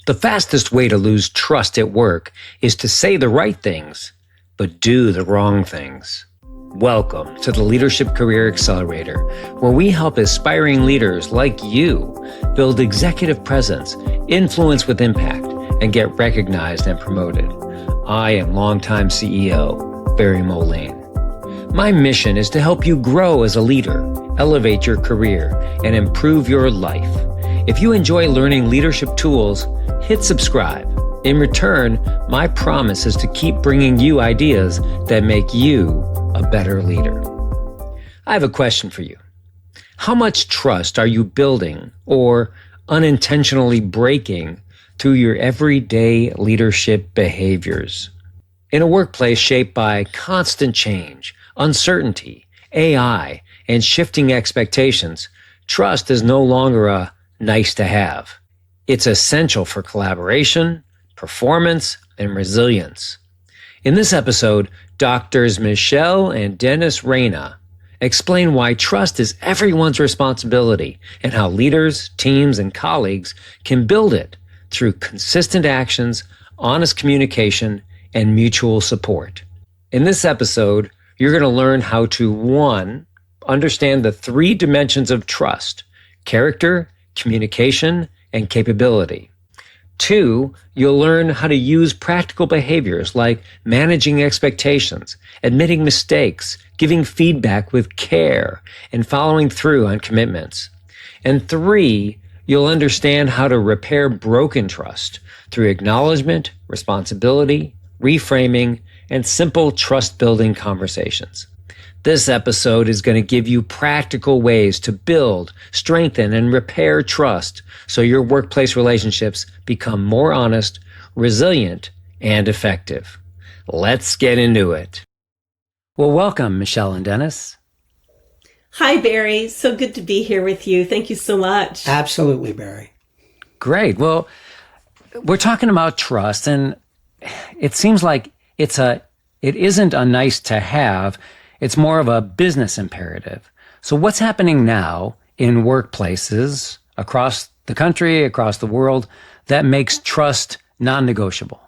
The fastest way to lose trust at work is to say the right things, but do the wrong things. Welcome to the Leadership Career Accelerator, where we help aspiring leaders like you build executive presence, influence with impact, and get recognized and promoted. I am longtime CEO, Barry Moline. My mission is to help you grow as a leader, elevate your career, and improve your life. If you enjoy learning leadership tools, hit subscribe. In return, my promise is to keep bringing you ideas that make you a better leader. I have a question for you. How much trust are you building or unintentionally breaking through your everyday leadership behaviors? In a workplace shaped by constant change, uncertainty, AI, and shifting expectations, trust is no longer a nice to have. It's essential for collaboration, performance, and resilience. In this episode, Doctors Michelle and Dennis Reina explain why trust is everyone's responsibility and how leaders, teams, and colleagues can build it through consistent actions, honest communication, and mutual support. In this episode, you're going to learn how to, 1, understand the 3 dimensions of trust: character, communication, and capability. 2, you'll learn how to use practical behaviors like managing expectations, admitting mistakes, giving feedback with care, and following through on commitments. And 3, you'll understand how to repair broken trust through acknowledgment, responsibility, reframing, and simple trust-building conversations. This episode is going to give you practical ways to build, strengthen, and repair trust so your workplace relationships become more honest, resilient, and effective. Let's get into it. Well, welcome, Michelle and Dennis. Hi, Barry. So good to be here with you. Thank you so much. Absolutely, Barry. Great. Well, we're talking about trust, and it seems like it isn't a nice to have. It's more of a business imperative. So what's happening now in workplaces across the country, across the world, that makes trust non-negotiable?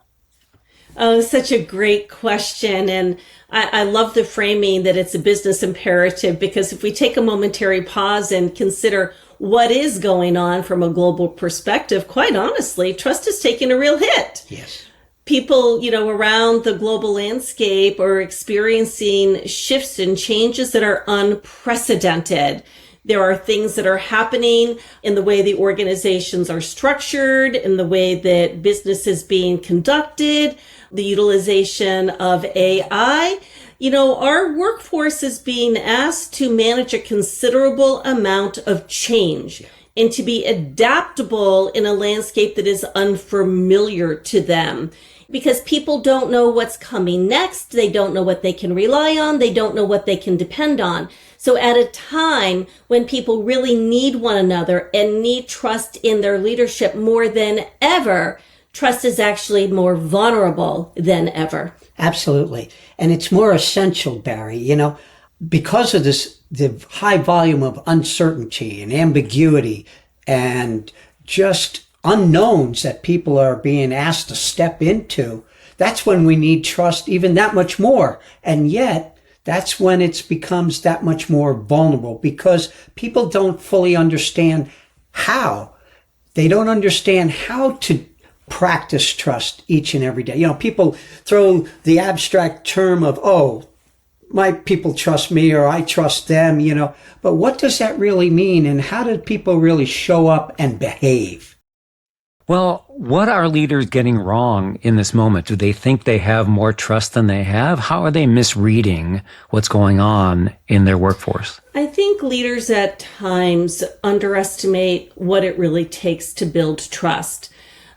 Oh, such a great question. And I love the framing that it's a business imperative, because if we take a momentary pause and consider what is going on from a global perspective, quite honestly, trust is taking a real hit. Yes. People, around the global landscape are experiencing shifts and changes that are unprecedented. There are things that are happening in the way the organizations are structured, in the way that business is being conducted, the utilization of AI. Our workforce is being asked to manage a considerable amount of change and to be adaptable in a landscape that is unfamiliar to them. Because people don't know what's coming next. They don't know what they can rely on. They don't know what they can depend on. So at a time when people really need one another and need trust in their leadership more than ever, trust is actually more vulnerable than ever. Absolutely. And it's more essential, Barry, because of the high volume of uncertainty and ambiguity and just unknowns that people are being asked to step into. That's when we need trust even that much more. And yet that's when it becomes that much more vulnerable, because people don't fully understand how. They don't understand how to practice trust each and every day. People throw the abstract term of, my people trust me, or I trust them, but what does that really mean? And how do people really show up and behave? Well, what are leaders getting wrong in this moment? Do they think they have more trust than they have? How are they misreading what's going on in their workforce? I think leaders at times underestimate what it really takes to build trust.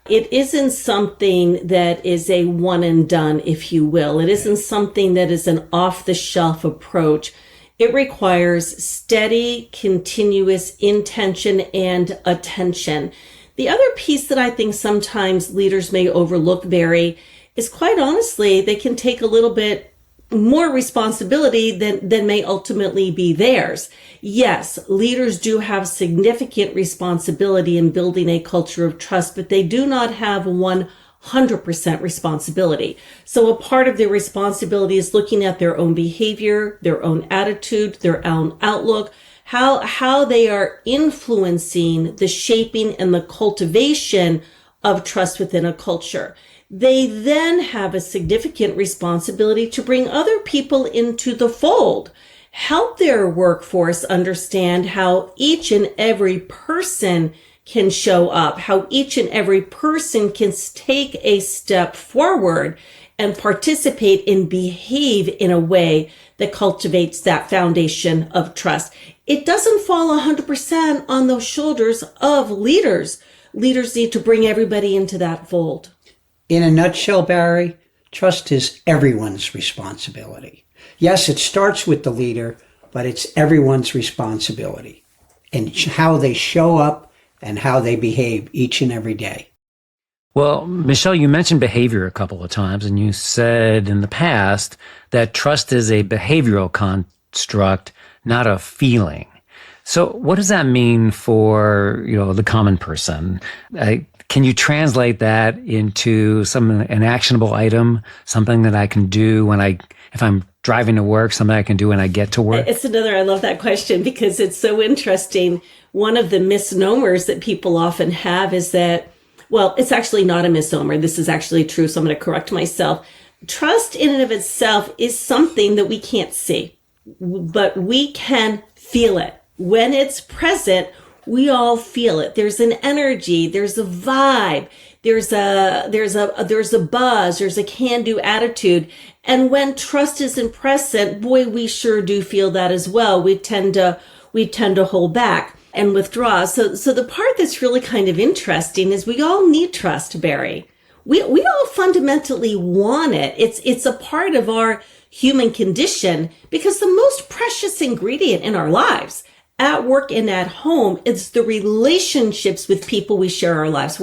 It isn't something that is a one and done, if you will. It isn't something that is an off-the-shelf approach. It requires steady, continuous intention and attention. The other piece that I think sometimes leaders may overlook, Barry, is quite honestly, they can take a little bit more responsibility than may ultimately be theirs. Yes, leaders do have significant responsibility in building a culture of trust, but they do not have 100% responsibility. So a part of their responsibility is looking at their own behavior, their own attitude, their own outlook, how they are influencing the shaping and the cultivation of trust within a culture. They then have a significant responsibility to bring other people into the fold, help their workforce understand how each and every person can show up, how each and every person can take a step forward and participate and behave in a way that cultivates that foundation of trust. It doesn't fall 100% on the shoulders of leaders. Leaders need to bring everybody into that fold. In a nutshell, Barry, trust is everyone's responsibility. Yes, it starts with the leader, but it's everyone's responsibility and how they show up and how they behave each and every day. Well, Michelle, you mentioned behavior a couple of times, and you said in the past that trust is a behavioral construct, not a feeling. So what does that mean for, the common person? Can you translate that into an actionable item, something that I can do if I'm driving to work, something I can do when I get to work? I love that question because it's so interesting. One of the misnomers that people often have is that, well, it's actually not a misnomer. This is actually true. So I'm going to correct myself. Trust in and of itself is something that we can't see, but we can feel it. When it's present, we all feel it. There's an energy, there's a vibe, there's a buzz, there's a can-do attitude. And when trust isn't present, boy, we sure do feel that as well. We tend to hold back and withdraw. So the part that's really kind of interesting is we all need trust, Barry. We all fundamentally want it. It's a part of our human condition because the most precious ingredient in our lives, at work and at home, it's the relationships with people we share our lives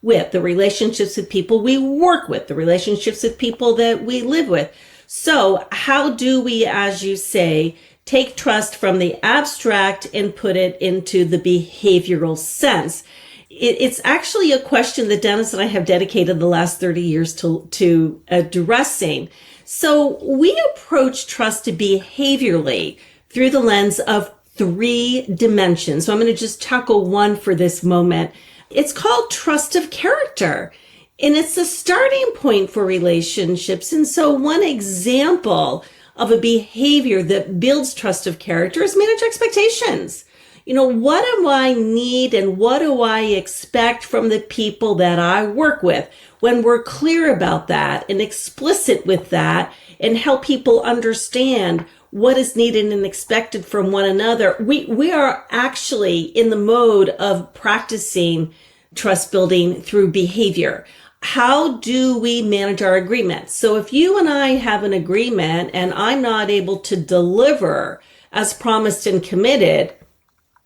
with, the relationships with people we work with, the relationships with people that we live with. So how do we, as you say, take trust from the abstract and put it into the behavioral sense? It's actually a question that Dennis and I have dedicated the last 30 years to addressing. So we approach trust behaviorally through the lens of 3 dimensions. So I'm going to just tackle one for this moment. It's called trust of character, and it's a starting point for relationships. And so one example of a behavior that builds trust of character is manage expectations. What do I need and what do I expect from the people that I work with? When we're clear about that and explicit with that and help people understand what is needed and expected from one another, we are actually in the mode of practicing trust building through behavior. How do we manage our agreements? So if you and I have an agreement and I'm not able to deliver as promised and committed,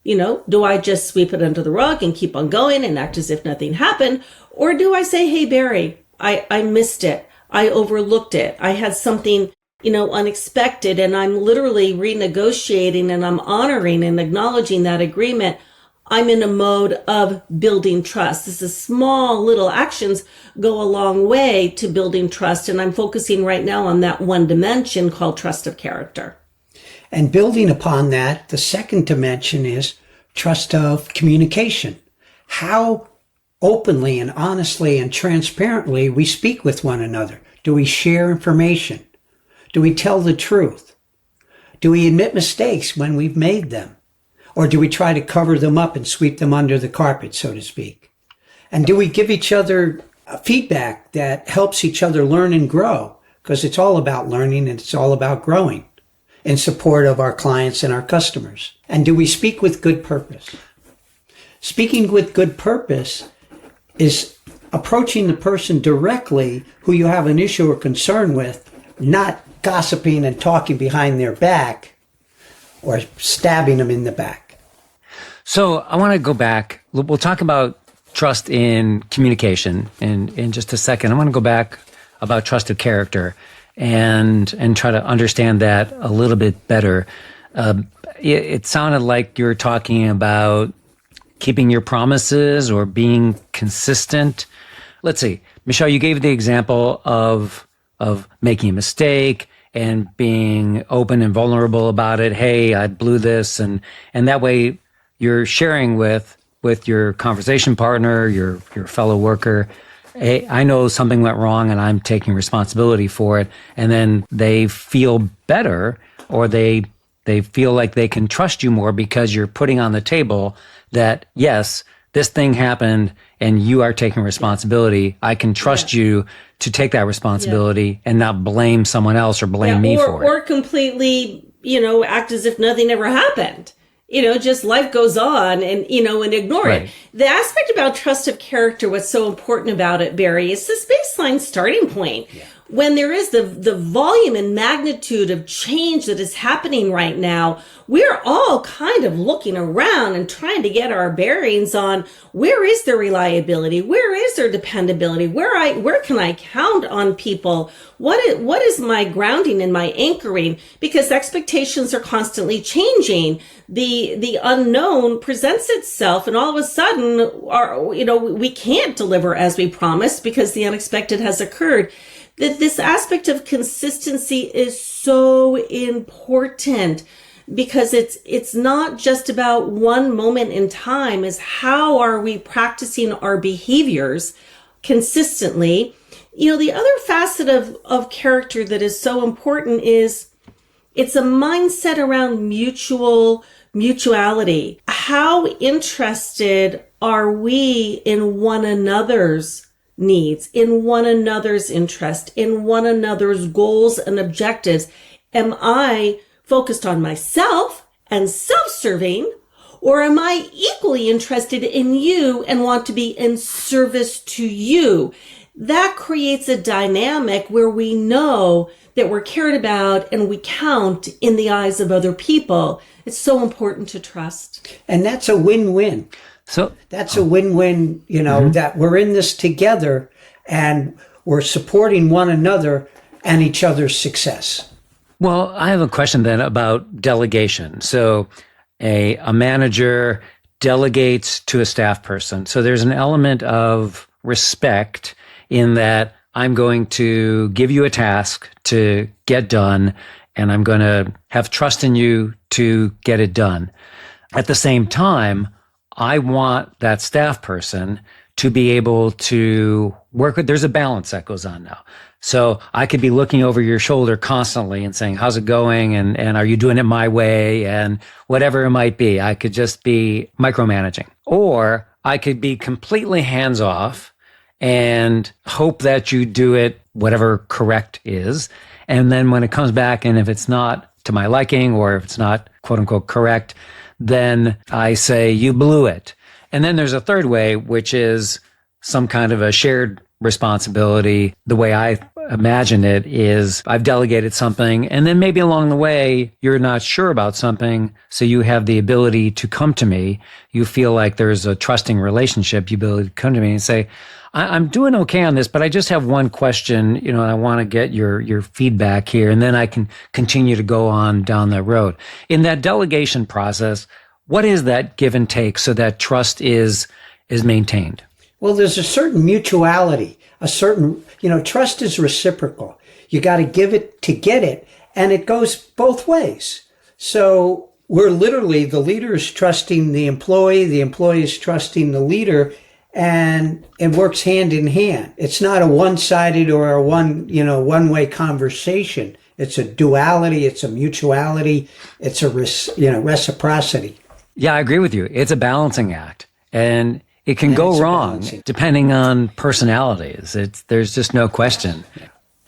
do I just sweep it under the rug and keep on going and act as if nothing happened? Or do I say, hey, Barry, I missed it. I overlooked it. I had something unexpected, and I'm literally renegotiating and I'm honoring and acknowledging that agreement. I'm in a mode of building trust. This is small little actions go a long way to building trust. And I'm focusing right now on that one dimension called trust of character. And building upon that, the second dimension is trust of communication. How openly and honestly and transparently we speak with one another. Do we share information? Do we tell the truth? Do we admit mistakes when we've made them? Or do we try to cover them up and sweep them under the carpet, so to speak? And do we give each other feedback that helps each other learn and grow? Because it's all about learning and it's all about growing in support of our clients and our customers. And do we speak with good purpose? Speaking with good purpose is approaching the person directly who you have an issue or concern with, not gossiping and talking behind their back or stabbing them in the back. So I want to go back. We'll talk about trust in communication in just a second. I want to go back about trust of character. and try to understand that a little bit better. It sounded like you're talking about keeping your promises or being consistent. Let's see, Michelle, you gave the example of making a mistake and being open and vulnerable about it. Hey, I blew this, and that way you're sharing with your conversation partner, your fellow worker. Hey, I know something went wrong and I'm taking responsibility for it. And then they feel better, or they feel like they can trust you more because you're putting on the table that, yes, this thing happened and you are taking responsibility. I can trust you to take that responsibility and not blame someone else or blame me for it. Or completely, act as if nothing ever happened. Just life goes on and ignore it. The aspect about trust of character, what's so important about it, Barry, is this baseline starting point. Yeah. When there is the volume and magnitude of change that is happening right now, we're all kind of looking around and trying to get our bearings on where is their reliability? Where is their dependability? Where can I count on people? What is my grounding and my anchoring? Because expectations are constantly changing. The unknown presents itself, and all of a sudden we can't deliver as we promised because the unexpected has occurred. This aspect of consistency is so important because it's not just about one moment in time. Is how are we practicing our behaviors consistently? The other facet of character that is so important is it's a mindset around mutuality. How interested are we in one another's needs, in one another's interest, in one another's goals and objectives? Am I focused on myself and self-serving, or am I equally interested in you and want to be in service to you? That creates a dynamic where we know that we're cared about and we count in the eyes of other people. It's so important to trust. And that's a win-win. So that's a win-win, that we're in this together and we're supporting one another and each other's success. Well, I have a question then about delegation. So a manager delegates to a staff person. So there's an element of respect in that I'm going to give you a task to get done, and I'm going to have trust in you to get it done. At the same time, I want that staff person to be able to work with, there's a balance that goes on now. So I could be looking over your shoulder constantly and saying, how's it going? And are you doing it my way? And whatever it might be, I could just be micromanaging. Or I could be completely hands off and hope that you do it whatever correct is. And then when it comes back, and if it's not to my liking, or if it's not quote unquote correct, then I say, you blew it. And then there's a third way, which is some kind of a shared responsibility. The way I imagine it is I've delegated something, and then maybe along the way, you're not sure about something. So you have the ability to come to me. You feel like there's a trusting relationship, the ability to come to me and say, I'm doing okay on this, but I just have one question, and I want to get your feedback here, and then I can continue to go on down that road. In that delegation process, what is that give and take so that trust is maintained? Well, there's a certain mutuality, trust is reciprocal. You got to give it to get it, and it goes both ways. So we're literally, the leader is trusting the employee is trusting the leader, and it works hand in hand. It's not a one-sided or a one-way conversation. It's a duality. It's a mutuality. It's a reciprocity. Yeah, I agree with you. It's a balancing act, and it can go wrong depending on personalities. There's just no question.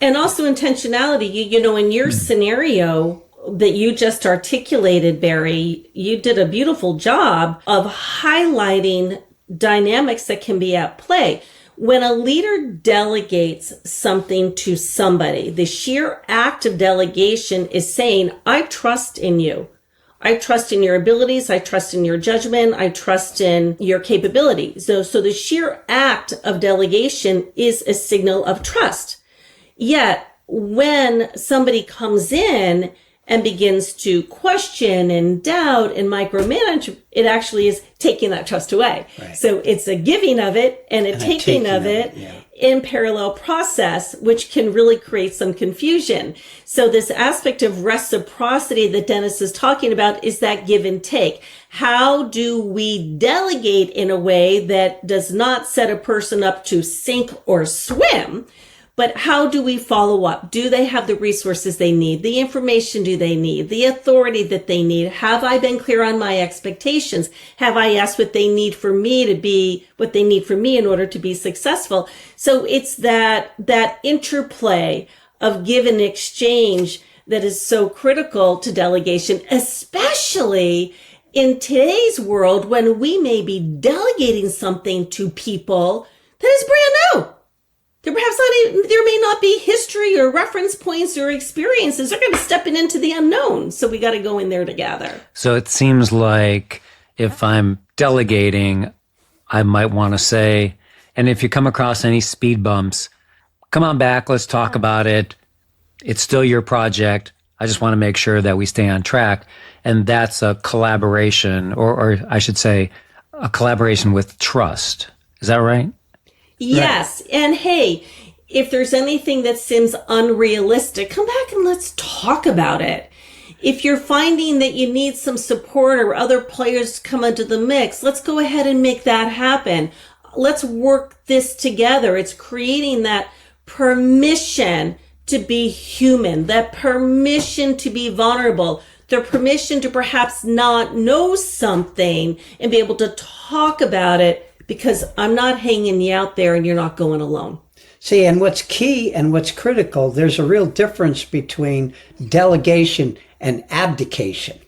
And also intentionality. In your scenario that you just articulated, Barry, you did a beautiful job of highlighting dynamics that can be at play. When a leader delegates something to somebody, the sheer act of delegation is saying, I trust in you. I trust in your abilities. I trust in your judgment. I trust in your capabilities. So the sheer act of delegation is a signal of trust. Yet when somebody comes in and begins to question and doubt and micromanage, it actually is taking that trust away. Right. So it's a giving of it and a taking of it in parallel process, which can really create some confusion. So this aspect of reciprocity that Dennis is talking about is that give and take. How do we delegate in a way that does not set a person up to sink or swim? But how do we follow up? Do they have the resources they need? The information do they need? The authority that they need? Have I been clear on my expectations? Have I asked what they need for me to be, what they need from me in order to be successful? So it's that interplay of give and exchange that is so critical to delegation, especially in today's world when we may be delegating something to people that is brand new. There may not be history or reference points or experiences. They're going to be stepping into the unknown. So we got to go in there together. So it seems like if I'm delegating, I might want to say, and if you come across any speed bumps, come on back. Let's talk about it. It's still your project. I just want to make sure that we stay on track. And that's a collaboration, or I should say, a collaboration with trust. Is that right? Yes. Right. And hey, if there's anything that seems unrealistic, come back and let's talk about it. If you're finding that you need some support or other players to come into the mix, let's go ahead and make that happen. Let's work this together. It's creating that permission to be human, that permission to be vulnerable, the permission to perhaps not know something and be able to talk about it, because I'm not hanging you out there and you're not going alone. See, and what's key and what's critical, there's a real difference between delegation and abdication.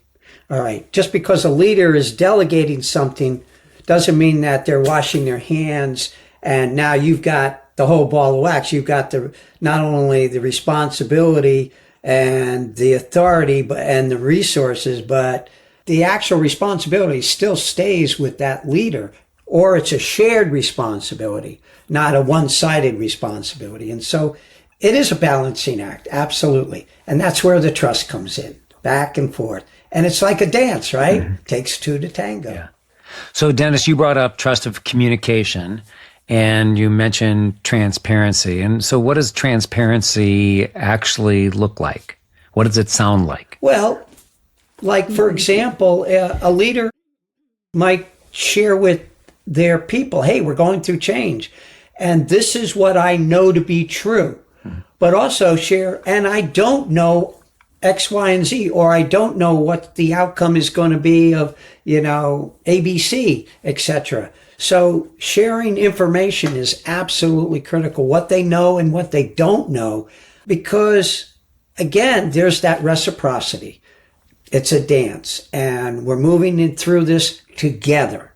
All right. Just because a leader is delegating something doesn't mean that they're washing their hands and now you've got the whole ball of wax. You've got not only the responsibility and the authority and the resources, but the actual responsibility still stays with that leader. Or it's a shared responsibility, not a one-sided responsibility. And so it is a balancing act, absolutely. And that's where the trust comes in, back and forth. And it's like a dance, right? Mm-hmm. Takes two to tango. Yeah. So Dennis, you brought up trust of communication and you mentioned transparency. And so what does transparency actually look like? What does it sound like? Well, like for example, a leader might share with their people, hey, we're going through change. And this is what I know to be true. But also share, and I don't know X, Y, and Z, or I don't know what the outcome is going to be of, ABC, etc. So sharing information is absolutely critical, what they know and what they don't know, because again, there's that reciprocity. It's a dance and we're moving through this together.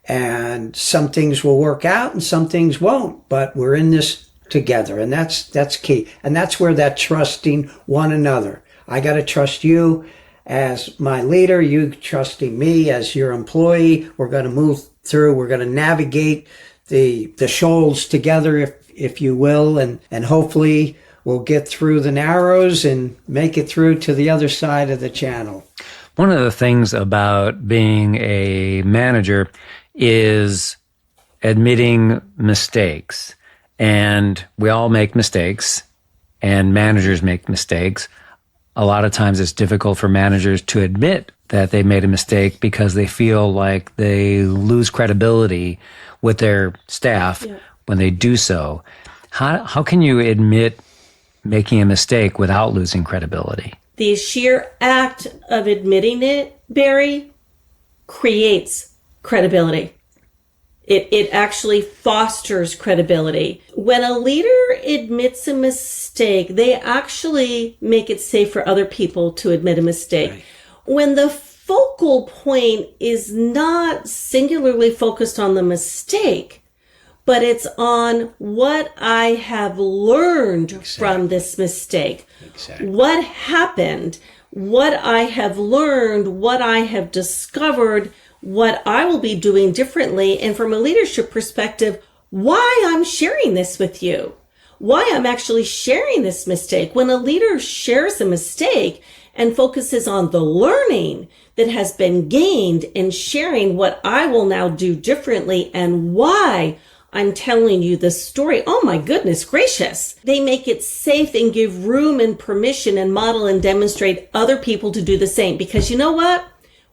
And some things will work out and some things won't, but we're in this together. And that's key. And that's where that trusting one another. I got to trust you as my leader, you trusting me as your employee. We're going to move through, we're going to navigate the shoals together, if you will, and hopefully we'll get through the narrows and make it through to the other side of the channel. One of the things about being a manager is admitting mistakes. And we all make mistakes, and managers make mistakes. A lot of times it's difficult for managers to admit that they made a mistake because they feel like they lose credibility with their staff when they do so. How can you admit making a mistake without losing credibility? The sheer act of admitting it, Barry, creates credibility. It actually fosters credibility. When a leader admits a mistake, they actually make it safe for other people to admit a mistake. Right. When the focal point is not singularly focused on the mistake, but it's on what I have learned from this mistake. Exactly. What happened, what I have learned, what I have discovered, what I will be doing differently, and from a leadership perspective, why I'm sharing this with you. why I'm actually sharing this mistake. When a leader shares a mistake and focuses on the learning that has been gained and sharing what I will now do differently and why I'm telling you the story. Oh my goodness gracious. They make it safe and give room and permission and model and demonstrate other people to do the same. Because you know what?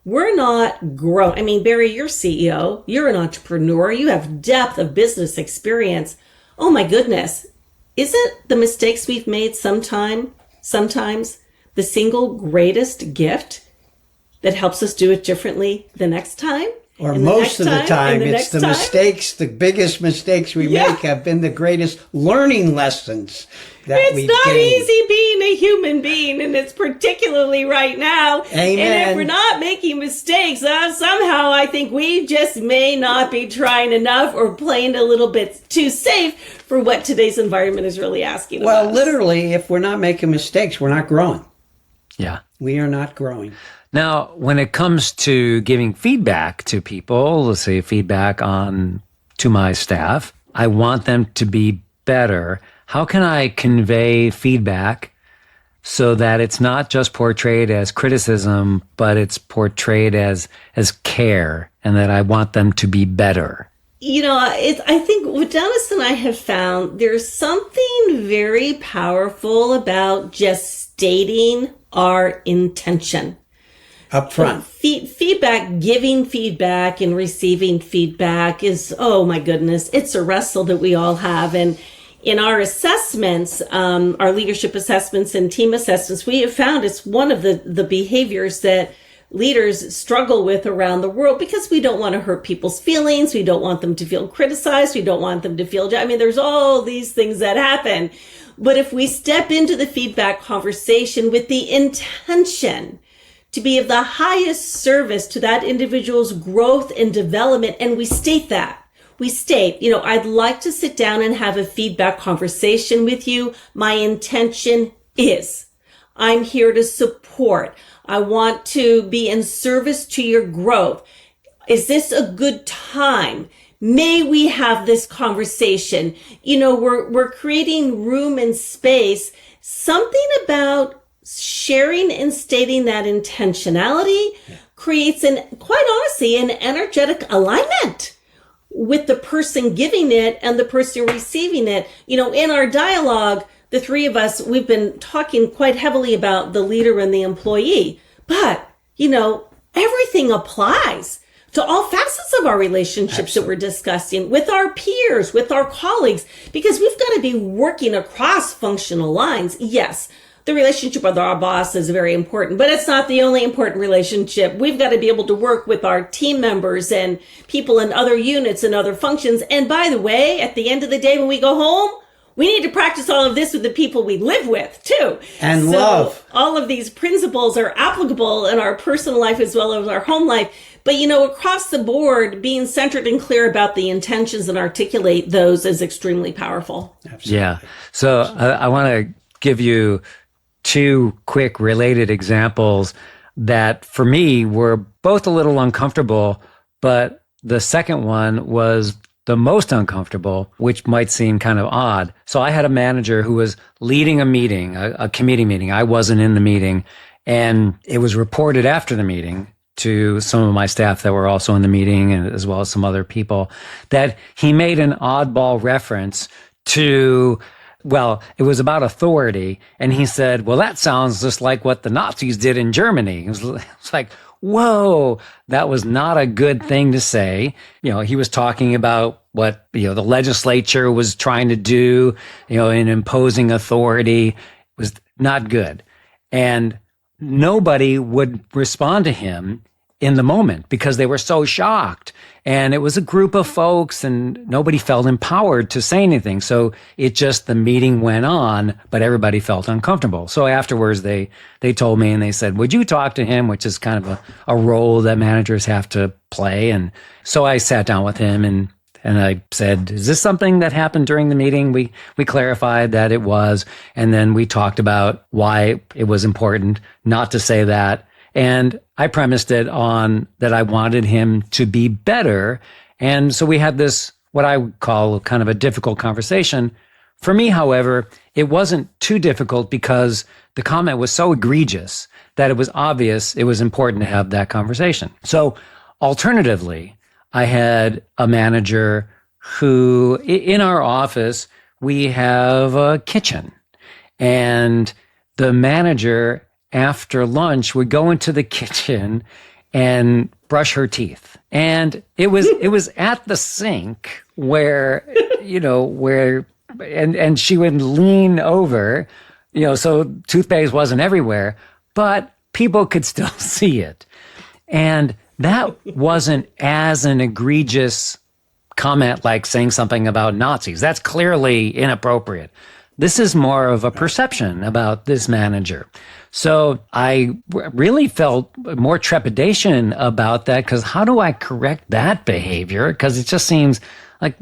We're not growing. I mean, Barry, you're CEO, you're an entrepreneur, you have depth of business experience. Oh my goodness. Isn't the mistakes we've made sometimes the single greatest gift that helps us do it differently the next time? Or most of the time, it's the mistakes, the biggest mistakes we make have been the greatest learning lessons that we've gained. It's not easy being a human being, and it's particularly right now. Amen. And if we're not making mistakes, somehow I think we just may not be trying enough or playing a little bit too safe for what today's environment is really asking of us. Well, literally, if we're not making mistakes, we're not growing. Yeah. We are not growing. Now, when it comes to giving feedback to people, let's say feedback to my staff, I want them to be better. How can I convey feedback so that it's not just portrayed as criticism, but it's portrayed as care, and that I want them to be better? You know, I think what Dennis and I have found, there's something very powerful about just stating our intention. Up front. Feedback, giving feedback and receiving feedback is, oh my goodness, it's a wrestle that we all have. And in our assessments, our leadership assessments and team assessments, we have found it's one of the behaviors that leaders struggle with around the world, because we don't want to hurt people's feelings. We don't want them to feel criticized. We don't want them to feel, I mean, there's all these things that happen. But if we step into the feedback conversation with the intention to be of the highest service to that individual's growth and development, and we state, I'd like to sit down and have a feedback conversation with you. My intention is, I'm here to support. I want to be in service to your growth. Is this a good time? May we have this conversation? You know, we're creating room and space. Something about sharing and stating that intentionality creates quite honestly, an energetic alignment with the person giving it and the person receiving it. You know, in our dialogue, the three of us, we've been talking quite heavily about the leader and the employee, but you know, everything applies to all facets of our relationships that we're discussing with our peers, with our colleagues, because we've got to be working across functional lines. Yes, the relationship with our boss is very important, but it's not the only important relationship. We've got to be able to work with our team members and people in other units and other functions. And by the way, at the end of the day, when we go home, we need to practice all of this with the people we live with too. And love. All of these principles are applicable in our personal life as well as our home life. But, you know, across the board, being centered and clear about the intentions and articulate those is extremely powerful. Absolutely. Yeah. So I want to give you two quick related examples that for me were both a little uncomfortable, but the second one was the most uncomfortable, which might seem kind of odd. So I had a manager who was leading a meeting, a committee meeting. I wasn't in the meeting, and it was reported after the meeting to some of my staff that were also in the meeting, and as well as some other people, that he made an oddball reference to, well, it was about authority. And he said, well, that sounds just like what the Nazis did in Germany. It was like, whoa, that was not a good thing to say. You know, he was talking about what, you know, the legislature was trying to do, you know, in imposing authority. It was not good. And nobody would respond to him in the moment because they were so shocked. And it was a group of folks and nobody felt empowered to say anything. So the meeting went on, but everybody felt uncomfortable. So afterwards they told me and they said, would you talk to him? Which is kind of a role that managers have to play. And so I sat down with him and I said, is this something that happened during the meeting? We clarified that it was. And then we talked about why it was important not to say that. And I premised it on that I wanted him to be better. And so we had this, what I would call kind of a difficult conversation For me, however, it wasn't too difficult because the comment was so egregious that it was obvious it was important to have that conversation. So alternatively, I had a manager who, in our office, we have a kitchen, and the manager after lunch would go into the kitchen and brush her teeth. And it was at the sink where, and she would lean over, so toothpaste wasn't everywhere, but people could still see it. And that wasn't as an egregious comment like saying something about Nazis. That's clearly inappropriate. This is more of a perception about this manager. So I really felt more trepidation about that, because how do I correct that behavior? Because it just seems like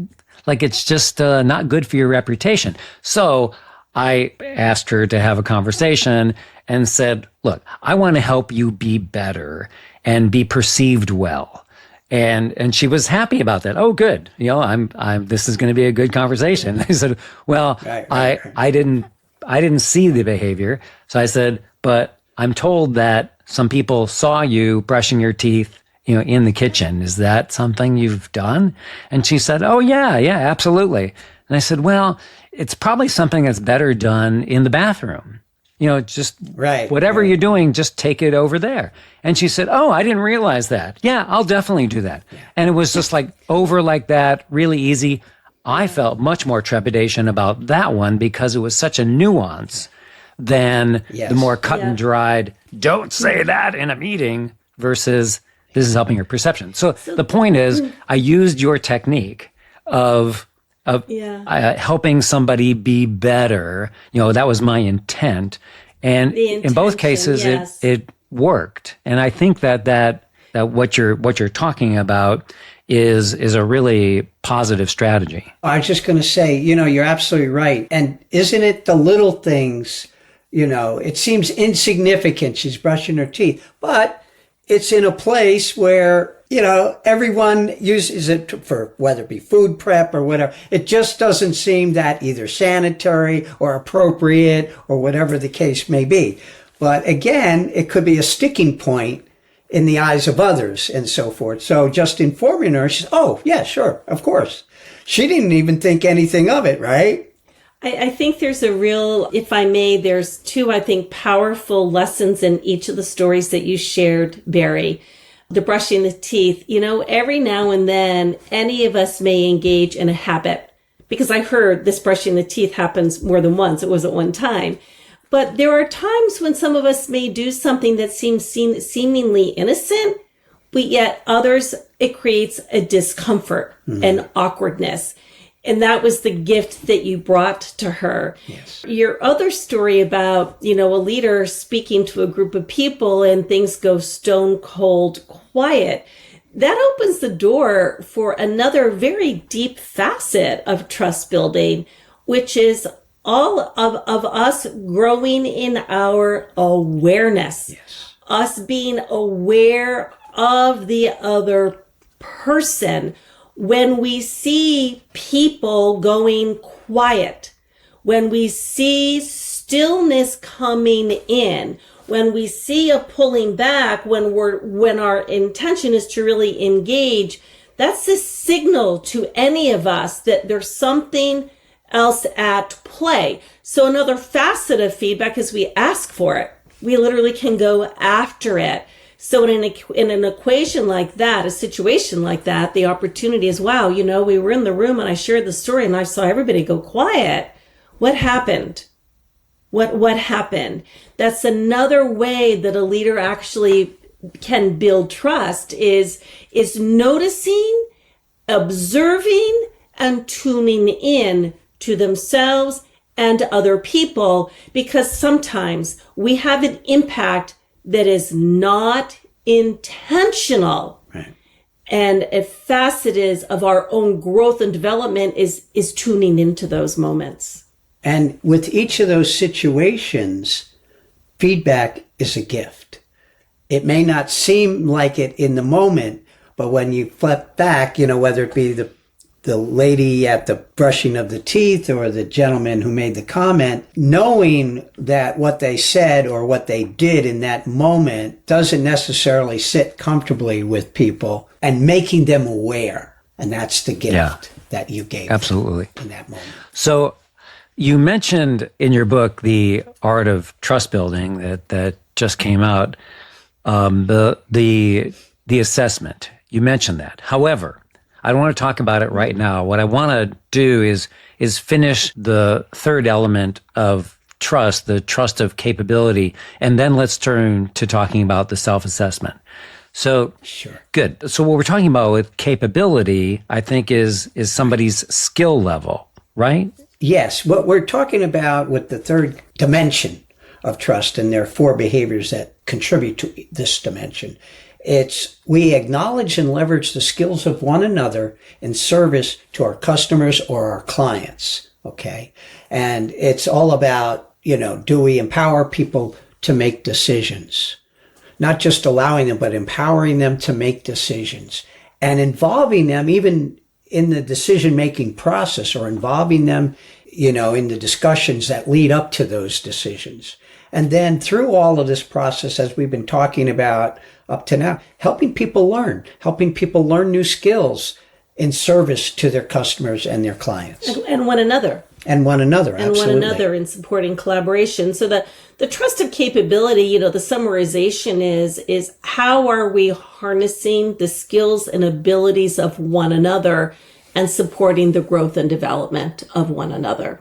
it's just not good for your reputation. So I asked her to have a conversation and said, look, I want to help you be better and be perceived well. And she was happy about that. Oh, good. This is going to be a good conversation. I said, well, right. I didn't see the behavior. So I said, but I'm told that some people saw you brushing your teeth, in the kitchen. Is that something you've done? And she said, oh, yeah, absolutely. And I said, well, it's probably something that's better done in the bathroom. Just whatever you're doing, just take it over there. And she said, oh, I didn't realize that. Yeah, I'll definitely do that. Yeah. And it was just over like that, really easy. I felt much more trepidation about that one because it was such a nuance than the more cut and dried, don't say that in a meeting versus this is helping your perception. So the point is, I used your technique of helping somebody be better. That was my intent. And in both cases, it worked. And I think that what you're talking about is a really positive strategy. I was just going to say, you're absolutely right. And isn't it the little things, it seems insignificant. She's brushing her teeth, but it's in a place where, everyone uses it for whether it be food prep or whatever. It just doesn't seem that either sanitary or appropriate or whatever the case may be. But again, it could be a sticking point in the eyes of others and so forth. So just informing her, she says, oh, yeah, sure, of course. She didn't even think anything of it, right? I think there's if I may, there's two, I think, powerful lessons in each of the stories that you shared, Barry. The brushing the teeth, every now and then, any of us may engage in a habit, because I heard this brushing the teeth happens more than once. It wasn't one time. But there are times when some of us may do something that seems seemingly innocent, but yet others, it creates a discomfort and awkwardness. And that was the gift that you brought to her. Yes. Your other story about, a leader speaking to a group of people and things go stone cold quiet. That opens the door for another very deep facet of trust building, which is all of us growing in our awareness. Yes. Us being aware of the other person. When we see people going quiet, when we see stillness coming in, when we see a pulling back, when our intention is to really engage, that's a signal to any of us that there's something else at play. So another facet of feedback is we ask for it. We literally can go after it. So in an equation like that, a situation like that, the opportunity is, wow, we were in the room and I shared the story and I saw everybody go quiet. What happened? What happened? That's another way that a leader actually can build trust is noticing, observing, and tuning in to themselves and other people, because sometimes we have an impact that is not intentional. Right. And a facet is of our own growth and development is tuning into those moments. And with each of those situations, feedback is a gift. It may not seem like it in the moment, but when you flip back, whether it be the the lady at the brushing of the teeth or the gentleman who made the comment, knowing that what they said or what they did in that moment doesn't necessarily sit comfortably with people, and making them aware. And that's the gift that you gave Absolutely. them in that moment. So you mentioned in your book, The Art of Trust Building, that just came out, the assessment. You mentioned that. However, I don't want to talk about it right now. What I want to do is finish the third element of trust, the trust of capability, and then let's turn to talking about the self-assessment. So, Sure. Good. So what we're talking about with capability, I think, is somebody's skill level, right? Yes. What we're talking about with the third dimension of trust, and there are 4 behaviors that contribute to this dimension. It's we acknowledge and leverage the skills of one another in service to our customers or our clients. Okay. And it's all about, do we empower people to make decisions? Not just allowing them, but empowering them to make decisions and involving them even in the decision-making process, or involving them, in the discussions that lead up to those decisions. And then through all of this process, as we've been talking about up to now, helping people learn new skills in service to their customers and their clients. And one another. And one another, absolutely. And one another in supporting collaboration. So the trust of capability, the summarization is how are we harnessing the skills and abilities of one another and supporting the growth and development of one another.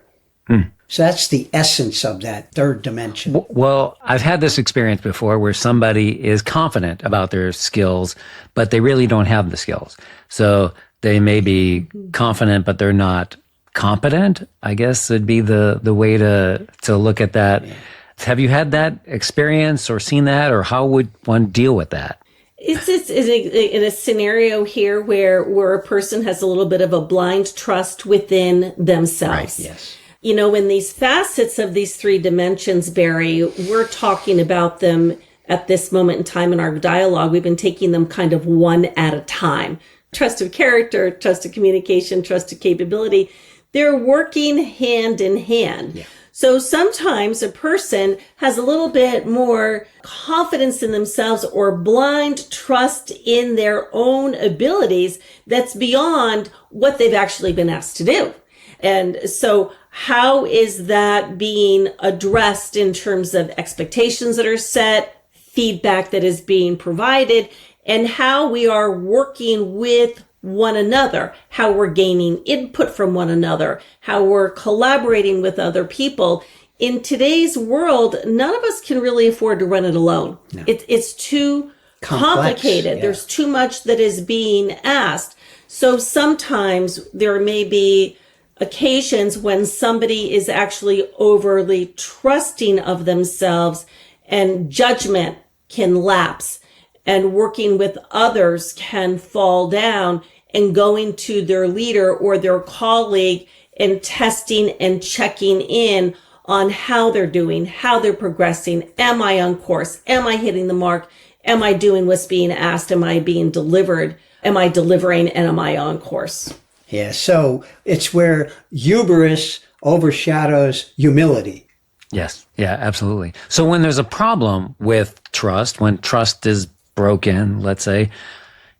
So that's the essence of that third dimension. Well, I've had this experience before where somebody is confident about their skills, but they really don't have the skills. So they may be confident, but they're not competent, I guess would be the way to look at that. Yeah. Have you had that experience or seen that, or how would one deal with that? It's in a scenario here where a person has a little bit of a blind trust within themselves. Right, yes. In these facets of these 3 dimensions, Barry, we're talking about them at this moment in time in our dialogue. We've been taking them kind of one at a time. Trust of character, trust of communication, trust of capability. They're working hand in hand. Yeah. So sometimes a person has a little bit more confidence in themselves or blind trust in their own abilities that's beyond what they've actually been asked to do. And so how is that being addressed in terms of expectations that are set, feedback that is being provided, and how we are working with one another, how we're gaining input from one another, how we're collaborating with other people. In today's world, none of us can really afford to run it alone. No. It's too complicated. Yeah. There's too much that is being asked. So sometimes there may be occasions when somebody is actually overly trusting of themselves and judgment can lapse and working with others can fall down, and going to their leader or their colleague and testing and checking in on how they're doing, how they're progressing. Am I on course? Am I hitting the mark? Am I doing what's being asked? Am I being delivered? Am I delivering? And am I on course? Yeah, so it's where hubris overshadows humility. Yes, yeah, absolutely. So when there's a problem with trust, when trust is broken, let's say,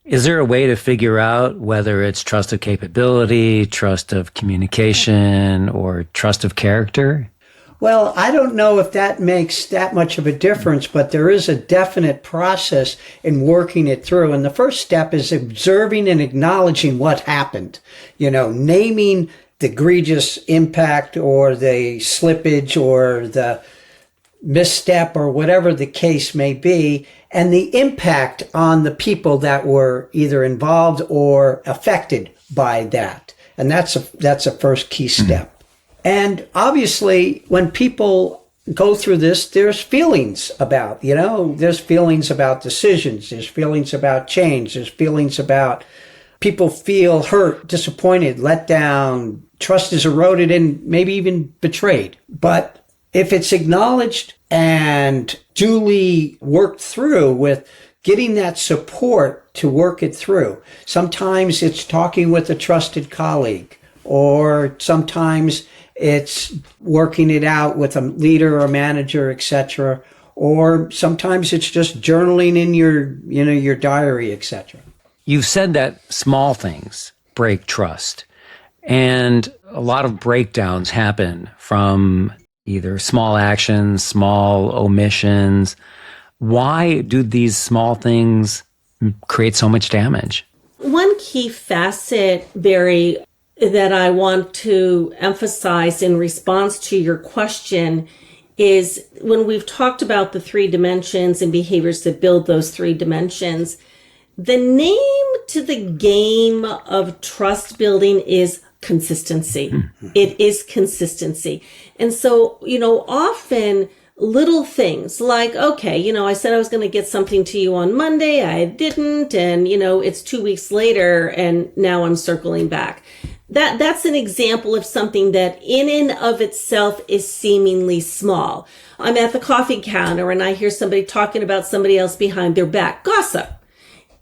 is there a way to figure out whether it's trust of capability, trust of communication, or trust of character? Well, I don't know if that makes that much of a difference, but there is a definite process in working it through. And the first step is observing and acknowledging what happened. Naming the egregious impact or the slippage or the misstep or whatever the case may be, and the impact on the people that were either involved or affected by that. And that's a first key step. Mm-hmm. And obviously, when people go through this, there's feelings about, there's feelings about decisions, there's feelings about change, there's feelings about people feel hurt, disappointed, let down, trust is eroded, and maybe even betrayed. But if it's acknowledged and duly worked through with getting that support to work it through. Sometimes it's talking with a trusted colleague, or sometimes it's working it out with a leader or manager, etc. Or sometimes it's just journaling in your diary, etc. You've said that small things break trust, and a lot of breakdowns happen from either small actions, small omissions. Why do these small things create so much damage? One key facet, Barry, that I want to emphasize in response to your question is when we've talked about the 3 dimensions and behaviors that build those 3 dimensions, the name to the game of trust building is consistency. It is consistency. And so, often little things like, okay, I said I was going to get something to you on Monday. I didn't. And, it's 2 weeks later and now I'm circling back. That's an example of something that in and of itself is seemingly small. I'm at the coffee counter and I hear somebody talking about somebody else behind their back. Gossip.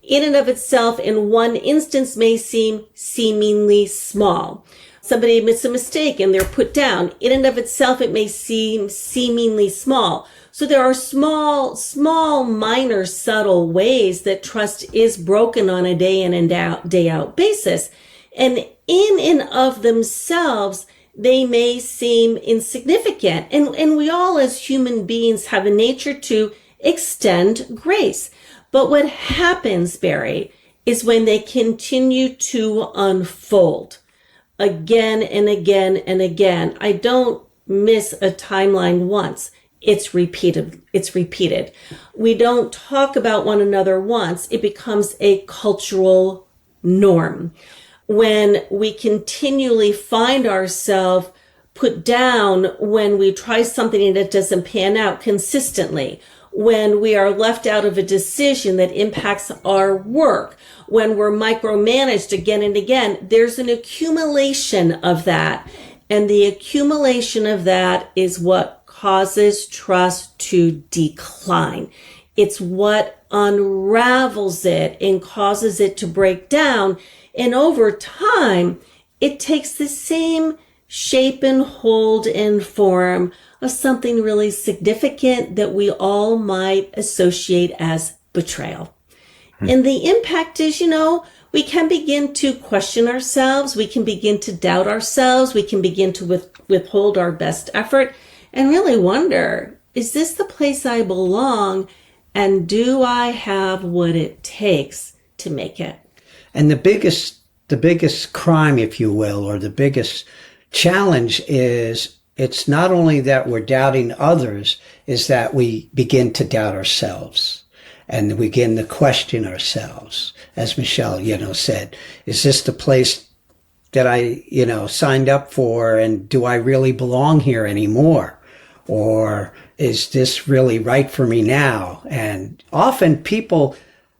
In and of itself, in one instance, may seem seemingly small. Somebody admits a mistake and they're put down. In and of itself, it may seem seemingly small. So there are small, minor, subtle ways that trust is broken on a day in and day out basis. And in and of themselves, they may seem insignificant. And we all as human beings have a nature to extend grace. But what happens, Barry, is when they continue to unfold again and again and again. I don't miss a timeline once. It's repeated. We don't talk about one another once. It becomes a cultural norm. When we continually find ourselves put down when we try something that doesn't pan out consistently, when we are left out of a decision that impacts our work, when we're micromanaged again and again, there's an accumulation of that. And the accumulation of that is what causes trust to decline. It's what unravels it and causes it to break down. And over time, it takes the same shape and hold and form of something really significant that we all might associate as betrayal. And the impact is, we can begin to question ourselves. We can begin to doubt ourselves. We can begin to withhold our best effort and really wonder, is this the place I belong? And do I have what it takes to make it? And the biggest crime, if you will, or the biggest challenge is it's not only that we're doubting others, is that we begin to doubt ourselves and we begin to question ourselves. As Michelle, said, is this the place that I, signed up for? And do I really belong here anymore? Or is this really right for me now? And often people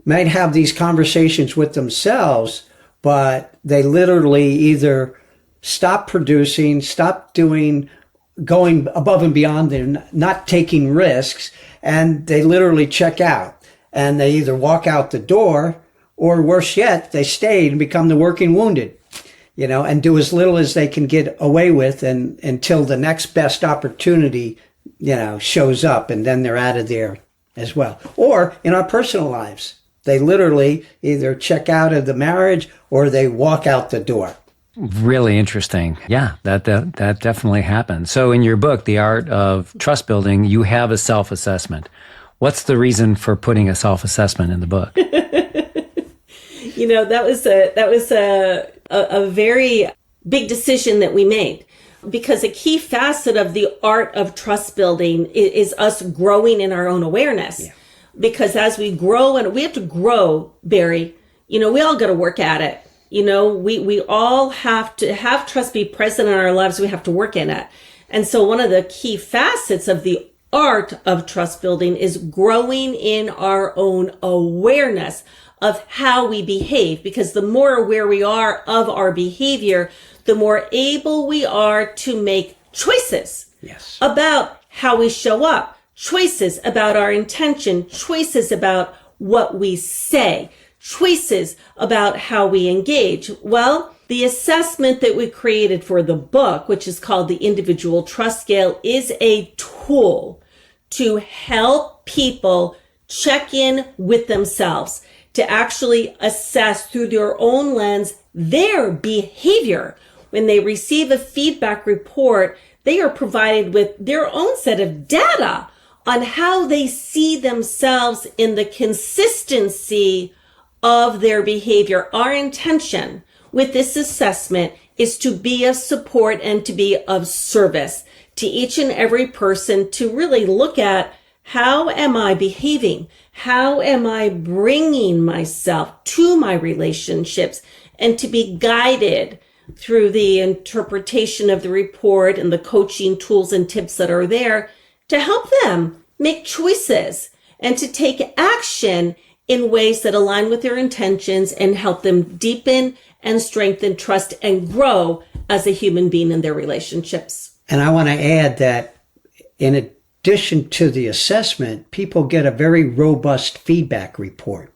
might have these conversations with themselves, but they literally either stop producing, stop doing, going above and beyond, they're not taking risks, and they literally check out. And they either walk out the door, or worse yet, they stay and become the working wounded, and do as little as they can get away with until the next best opportunity, shows up, and then they're out of there as well. Or in our personal lives, they literally either check out of the marriage or they walk out the door. Really interesting. Yeah, that definitely happens. So in your book, The Art of Trust Building, you have a self-assessment. What's the reason for putting a self-assessment in the book? That was a very big decision that we made, because a key facet of the art of trust building is us growing in our own awareness. Yeah. Because as we grow, and we have to grow, Barry, we all got to work at it. We all have to have trust be present in our lives. We have to work in it. And so one of the key facets of the art of trust building is growing in our own awareness of how we behave, because the more aware we are of our behavior, the more able we are to make choices about how we show up, choices about our intention, choices about what we say, choices about how we engage. Well, the assessment that we created for the book, which is called the Individual Trust Scale, is a tool to help people check in with themselves, to actually assess through their own lens their behavior. When they receive a feedback report, they are provided with their own set of data on how they see themselves in the consistency of their behavior. Our intention with this assessment is to be of support and to be of service to each and every person, to really look at, how am I behaving? How am I bringing myself to my relationships? And to be guided through the interpretation of the report and the coaching tools and tips that are there to help them make choices and to take action in ways that align with their intentions and help them deepen and strengthen trust and grow as a human being in their relationships. And I want to add that in addition to the assessment, people get a very robust feedback report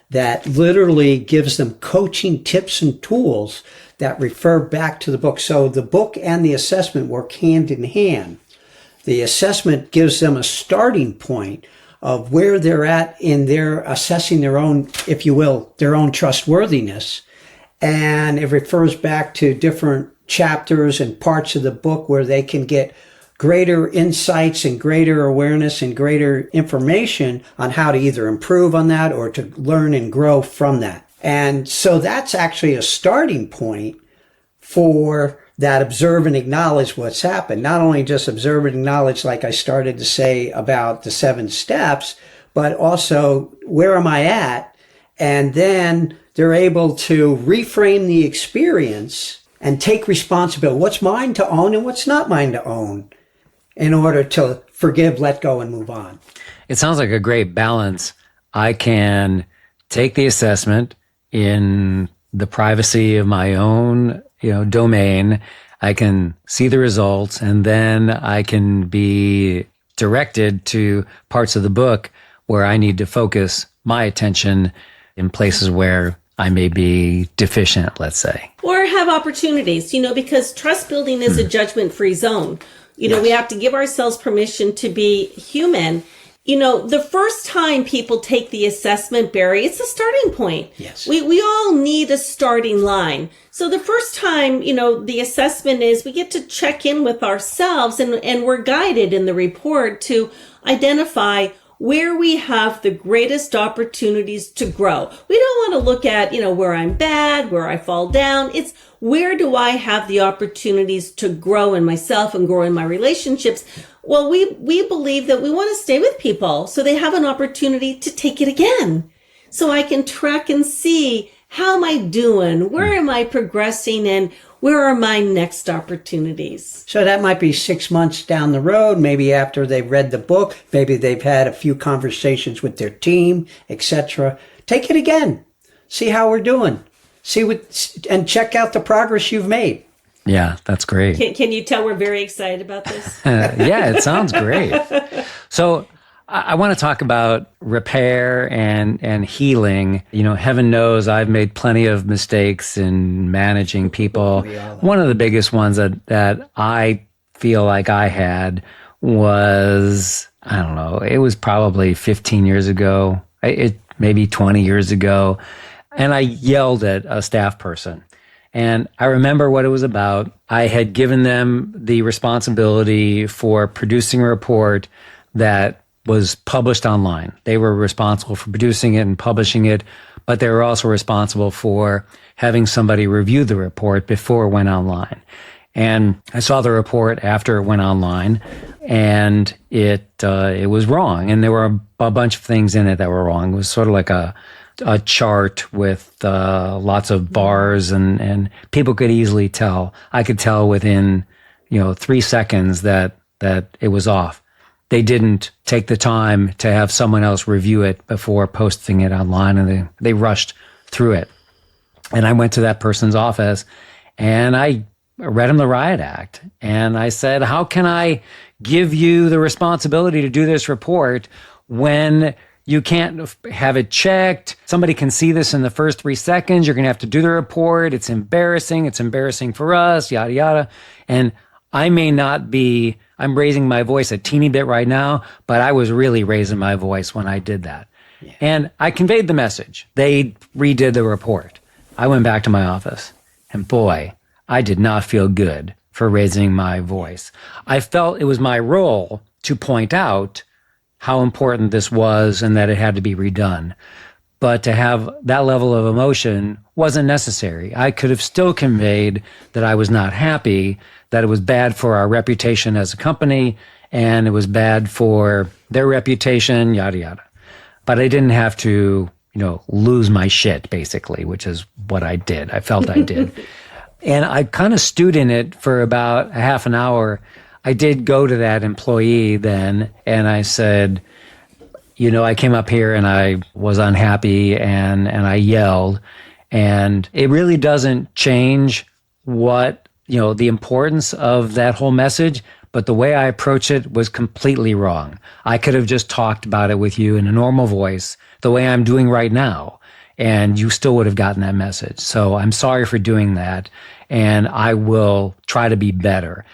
that literally gives them coaching tips and tools that refer back to the book. So the book and the assessment work hand in hand. The assessment gives them a starting point of where they're at in their assessing their own, if you will, their own trustworthiness. And it refers back to different chapters and parts of the book where they can get greater insights and greater awareness and greater information on how to either improve on that or to learn and grow from that. And so that's actually a starting point for that observe and acknowledge what's happened. Not only just observe and acknowledge, like I started to say about the 7 steps, but also where am I at? And then they're able to reframe the experience and take responsibility. What's mine to own and what's not mine to own in order to forgive, let go, and move on. It sounds like a great balance. I can take the assessment in the privacy of my own, domain. I can see the results, and then I can be directed to parts of the book where I need to focus my attention in places where I may be deficient, let's say. Or have opportunities, because trust building is a judgment-free zone. Yes. We have to give ourselves permission to be human. The first time people take the assessment, Barry, it's a starting point. Yes. We all need a starting line. So the first time, the assessment is we get to check in with ourselves and we're guided in the report to identify where we have the greatest opportunities to grow. We don't want to look at, where I'm bad, where I fall down. It's where do I have the opportunities to grow in myself and grow in my relationships? Well, we believe that we want to stay with people so they have an opportunity to take it again. So I can track and see, how am I doing? Where am I progressing? And where are my next opportunities? So that might be 6 months down the road, maybe after they've read the book, maybe they've had a few conversations with their team, etc. Take it again. See how we're doing. And check out the progress you've made. Yeah, that's great. Can you tell we're very excited about this? Yeah, it sounds great. So I want to talk about repair and healing. Heaven knows I've made plenty of mistakes in managing people. One of the biggest ones that I feel like I had was, I don't know, it was probably 15 years ago, maybe 20 years ago. And I yelled at a staff person. And I remember what it was about. I had given them the responsibility for producing a report that was published online. They were responsible for producing it and publishing it, but they were also responsible for having somebody review the report before it went online. And I saw the report after it went online, and it was wrong. And there were a bunch of things in it that were wrong. It was sort of like a chart with lots of bars, and people could easily tell. I could tell within 3 seconds that it was off. They didn't take the time to have someone else review it before posting it online, and they rushed through it. And I went to that person's office and I read him the riot act. And I said, how can I give you the responsibility to do this report when you can't have it checked. Somebody can see this in the first 3 seconds. You're going to have to do the report. It's embarrassing. It's embarrassing for us, yada, yada. And I may not be, I'm raising my voice a teeny bit right now, but I was really raising my voice when I did that. Yeah. And I conveyed the message. They redid the report. I went back to my office, and boy, I did not feel good for raising my voice. I felt it was my role to point out how important this was and that it had to be redone. But to have that level of emotion wasn't necessary. I could have still conveyed that I was not happy, that it was bad for our reputation as a company, and it was bad for their reputation, yada, yada. But I didn't have to, lose my shit, basically, which is what I did. I felt I did. And I kind of stewed in it for about a half an hour. I did go to that employee then, and I said, I came up here and I was unhappy and I yelled. And it really doesn't change what, the importance of that whole message, but the way I approached it was completely wrong. I could have just talked about it with you in a normal voice, the way I'm doing right now, and you still would have gotten that message. So I'm sorry for doing that, and I will try to be better.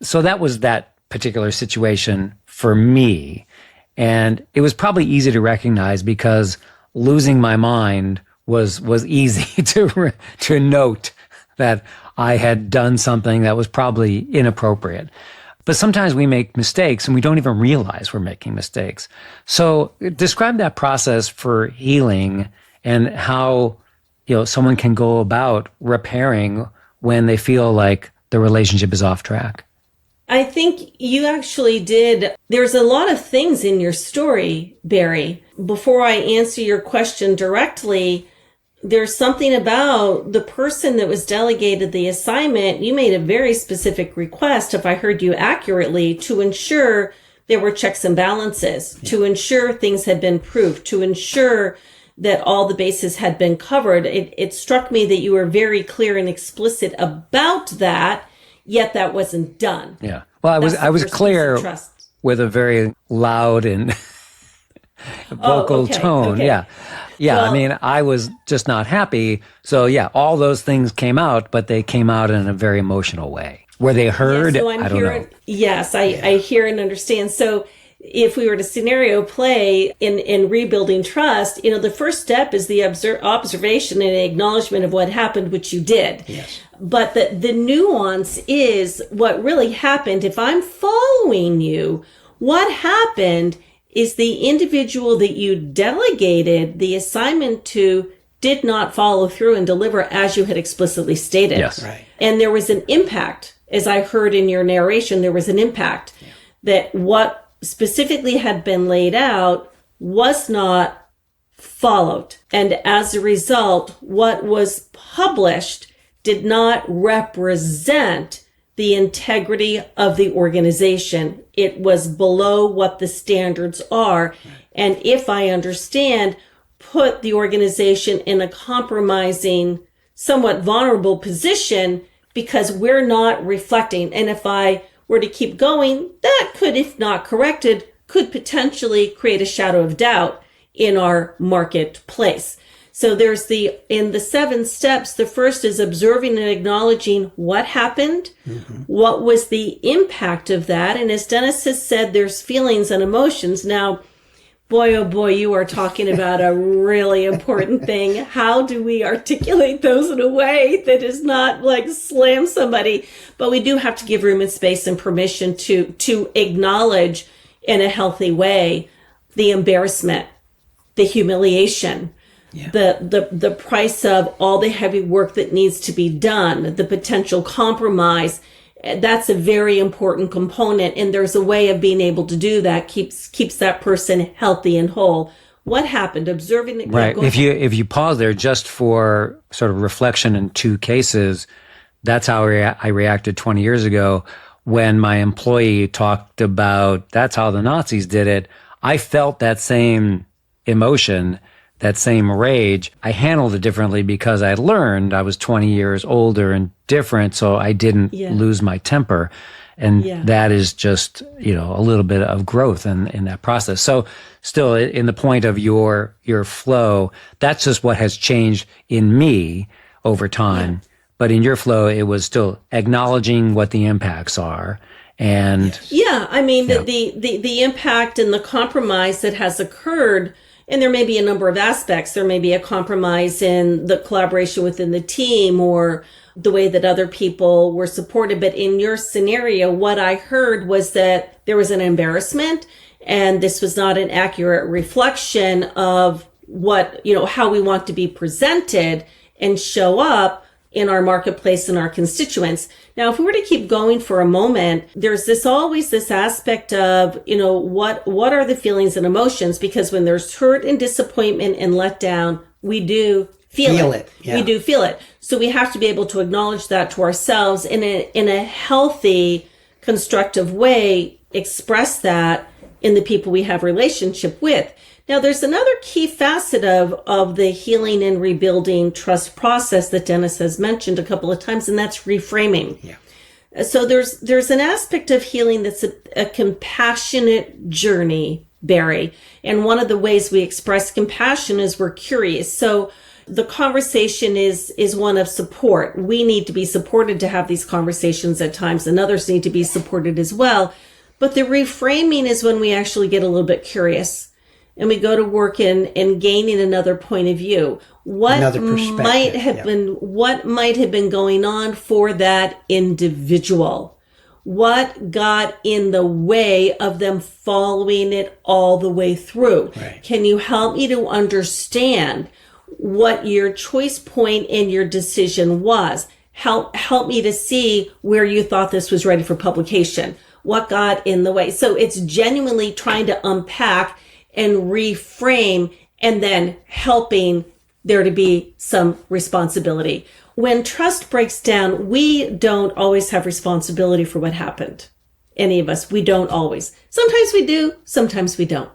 So that was that particular situation for me. And it was probably easy to recognize because losing my mind was easy to note that I had done something that was probably inappropriate. But sometimes we make mistakes and we don't even realize we're making mistakes. So describe that process for healing and how, someone can go about repairing when they feel like the relationship is off track. I think you actually did. There's a lot of things in your story, Barry. Before I answer your question directly, there's something about the person that was delegated the assignment. You made a very specific request, if I heard you accurately, to ensure there were checks and balances, to ensure things had been proved, to ensure that all the bases had been covered. It struck me that you were very clear and explicit about that. Yet that wasn't done. Yeah. Well, I was clear with a very loud and vocal tone. Okay. Yeah. Yeah. Well, I was just not happy. So yeah, all those things came out, but they came out in a very emotional way. Were they heard? Yeah, so I don't know. Yes, I hear and understand. So if we were to scenario play in rebuilding trust, the first step is the observation and acknowledgement of what happened, which you did. Yes. But the nuance is what really happened. If I'm following you, what happened is the individual that you delegated the assignment to did not follow through and deliver as you had explicitly stated. Yes. Right. And there was an impact, as I heard in your narration, there was an impact that what specifically had been laid out was not followed. And as a result, what was published did not represent the integrity of the organization. It was below what the standards are. And if I understand, put the organization in a compromising, somewhat vulnerable position because we're not reflecting. And if I were to keep going, that could, if not corrected, could potentially create a shadow of doubt in our marketplace. So there's in the 7 steps, the first is observing and acknowledging what happened, what was the impact of that. And as Dennis has said, there's feelings and emotions. Now, boy, oh boy, you are talking about a really important thing. How do we articulate those in a way that is not like slam somebody? But we do have to give room and space and permission to acknowledge in a healthy way the embarrassment, the humiliation, the price of all the heavy work that needs to be done, the potential compromise. That's a very important component. And there's a way of being able to do that, keeps that person healthy and whole. What happened? Observing that. Right. If you pause there just for sort of reflection in 2 cases, that's how I reacted 20 years ago when my employee talked about that's how the Nazis did it. I felt that same emotion, that same rage. I handled it differently because I learned I was 20 years older and different, so I didn't lose my temper. And Yeah. that is just, a little bit of growth in that process. So still in the point of your flow, that's just what has changed in me over time. Yeah. But in your flow, it was still acknowledging what the impacts are. And yeah, I mean, the impact and the compromise that has occurred, and there may be a number of aspects. There may be a compromise in the collaboration within the team or the way that other people were supported. But in your scenario, what I heard was that there was an embarrassment, and this was not an accurate reflection of what, how we want to be presented and show up in our marketplace and our constituents. Now, if we were to keep going for a moment, there's always this aspect of, what are the feelings and emotions? Because when there's hurt and disappointment and letdown, we do feel it. Yeah. We do feel it. So we have to be able to acknowledge that to ourselves in a healthy, constructive way, express that in the people we have relationship with. Now, there's another key facet of the healing and rebuilding trust process that Dennis has mentioned a couple of times, and that's reframing. Yeah. So there's an aspect of healing that's a compassionate journey, Barry. And one of the ways we express compassion is we're curious. So the conversation is one of support. We need to be supported to have these conversations at times, and others need to be supported as well. But the reframing is when we actually get a little bit curious. And we go to work in gaining another point of view. What might have been going on for that individual? What got in the way of them following it all the way through? Right. Can you help me to understand what your choice point in your decision was? Help me to see where you thought this was ready for publication. What got in the way? So it's genuinely trying to unpack and reframe, and then helping there to be some responsibility. When trust breaks down, we don't always have responsibility for what happened. Any of us, we don't always. Sometimes we do, sometimes we don't.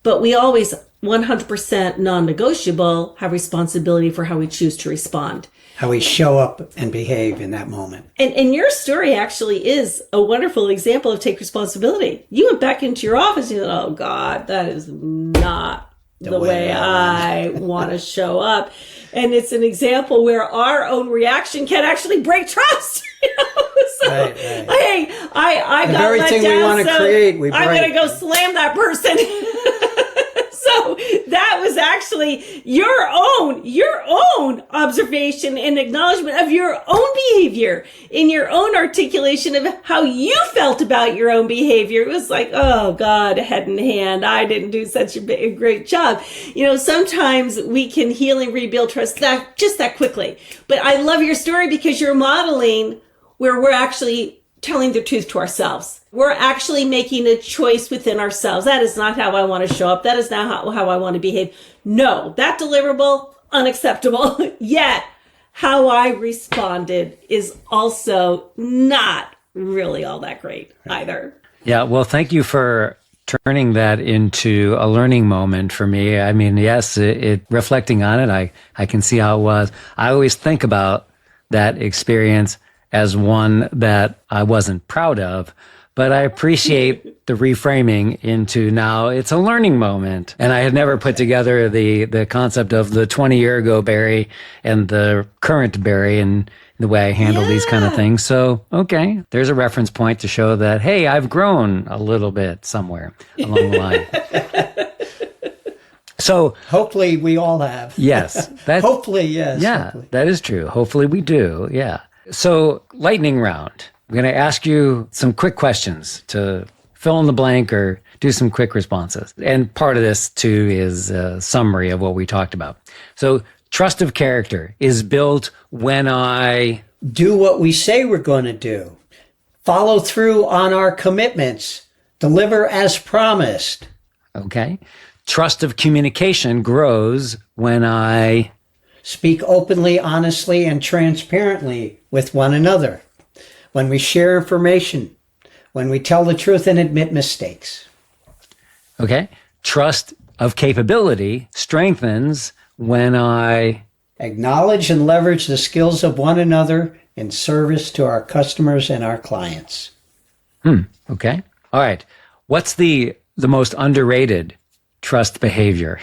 But we always, 100% non-negotiable, have responsibility for how we choose to respond. How we show up and behave in that moment. And your story actually is a wonderful example of take responsibility. You went back into your office and you said, oh God, that is not the way I want to show up. And it's an example where our own reaction can actually break trust. So, right. Hey, I the got very let thing down, we want to so create, we break. I'm going to go slam that person. So that was actually your own observation and acknowledgement of your own behavior, in your own articulation of how you felt about your own behavior. It was like, oh God, head in hand, I didn't do such a great job. Sometimes we can heal and rebuild trust that quickly. But I love your story because you're modeling where we're actually telling the truth to ourselves. We're actually making a choice within ourselves. That is not how I want to show up. That is not how I want to behave. No, that deliverable, unacceptable. Yet, how I responded is also not really all that great either. yeah, well, thank you for turning that into a learning moment for me. I mean, yes, it reflecting on it, I can see how it was. I always think about that experience as one that I wasn't proud of, but I appreciate the reframing into now it's a learning moment. And I had never put together the concept of the 20-year ago Barry and the current Barry and the way I handle these kind of things. So, okay, there's a reference point to show that, hey, I've grown a little bit somewhere along the line. So hopefully we all have. Yes. Hopefully, yes. Yeah, hopefully. That is true. Hopefully we do. Yeah. So lightning round. I'm going to ask you some quick questions to fill in the blank or do some quick responses. And part of this too is a summary of what we talked about. So trust of character is built when I do what we say we're going to do. Follow through on our commitments. Deliver as promised. Okay. Trust of communication grows when I speak openly, honestly, and transparently with one another. When we share information, when we tell the truth and admit mistakes. Okay. Trust of capability strengthens when I acknowledge and leverage the skills of one another in service to our customers and our clients. Okay. All right. What's the most underrated trust behavior?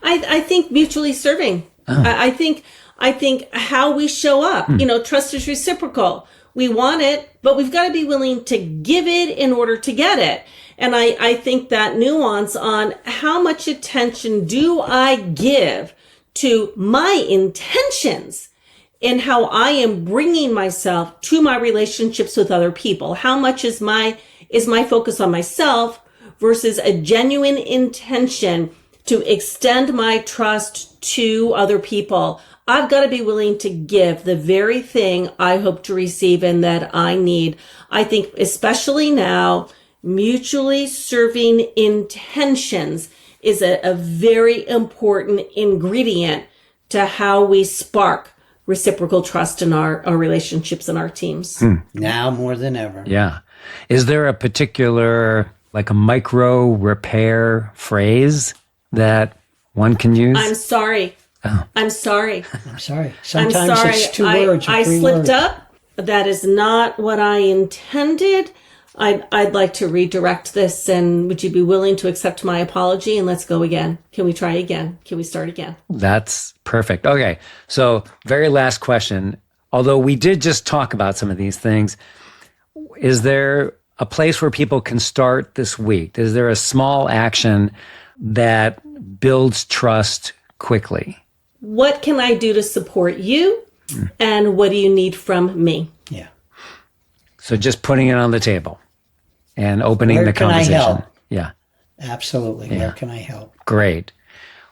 I think mutually serving. I think how we show up, trust is reciprocal. We want it, but we've got to be willing to give it in order to get it. And I think that nuance on how much attention do I give to my intentions and how I am bringing myself to my relationships with other people. How much is my focus on myself versus a genuine intention to extend my trust to other people? I've got to be willing to give the very thing I hope to receive and that I need. I think especially now, mutually serving intentions is a very important ingredient to how we spark reciprocal trust in our relationships and our teams. Now more than ever. Yeah. Is there a particular, like a micro repair phrase that one can use? I'm sorry. Oh. I'm sorry. I'm sorry. Sometimes I'm sorry. it's two words or I three slipped words. up. That is not what I intended. I'd like to redirect this, and would you be willing to accept my apology? And let's go again. Can we try again? Can we start again? That's perfect. Okay. So, very last question. Although we did just talk about some of these things, is there a place where people can start this week? Is there a small action that builds trust quickly? What can I do to support you? And what do you need from me? Yeah. So just putting it on the table and opening Where the can I conversation. help? Yeah. Absolutely. Where can I help? Great.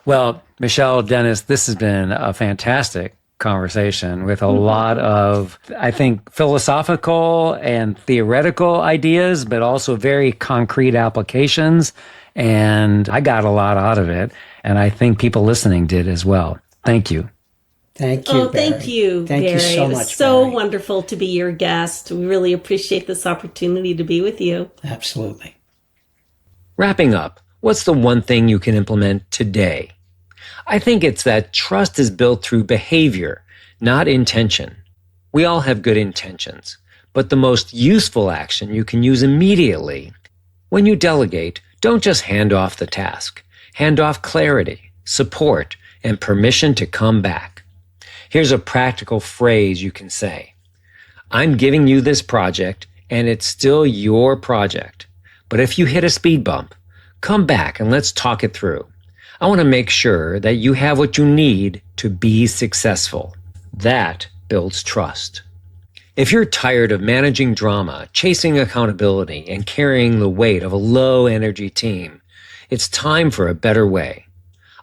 Well, Michelle, Dennis, this has been a fantastic conversation with a lot of, I think, philosophical and theoretical ideas, but also very concrete applications. And I got a lot out of it. And I think people listening did as well. Thank you. Thank you, Barry. Thank you, Thank Barry. you so It was much, so Barry. wonderful to be your guest. We really appreciate this opportunity to be with you. Absolutely. Wrapping up, what's the one thing you can implement today? I think it's that trust is built through behavior, not intention. We all have good intentions, but the most useful action you can use immediately. When you delegate, don't just hand off the task. Hand off clarity, support, and permission to come back. Here's a practical phrase you can say. I'm giving you this project, and it's still your project. But if you hit a speed bump, come back and let's talk it through. I want to make sure that you have what you need to be successful. That builds trust. If you're tired of managing drama, chasing accountability, and carrying the weight of a low-energy team, it's time for a better way.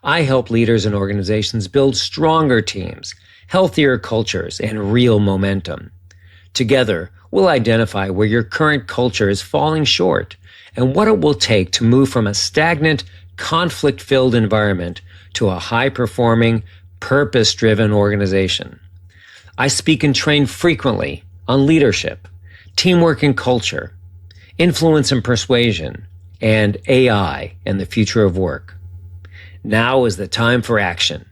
I help leaders and organizations build stronger teams, healthier cultures, and real momentum. Together, we'll identify where your current culture is falling short and what it will take to move from a stagnant, conflict-filled environment to a high-performing, purpose-driven organization. I speak and train frequently on leadership, teamwork and culture, influence and persuasion, and AI and the future of work. Now is the time for action.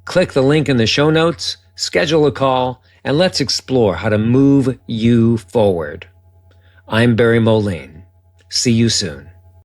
Click the link in the show notes, schedule a call, and let's explore how to move you forward. I'm Barry Moline. See you soon.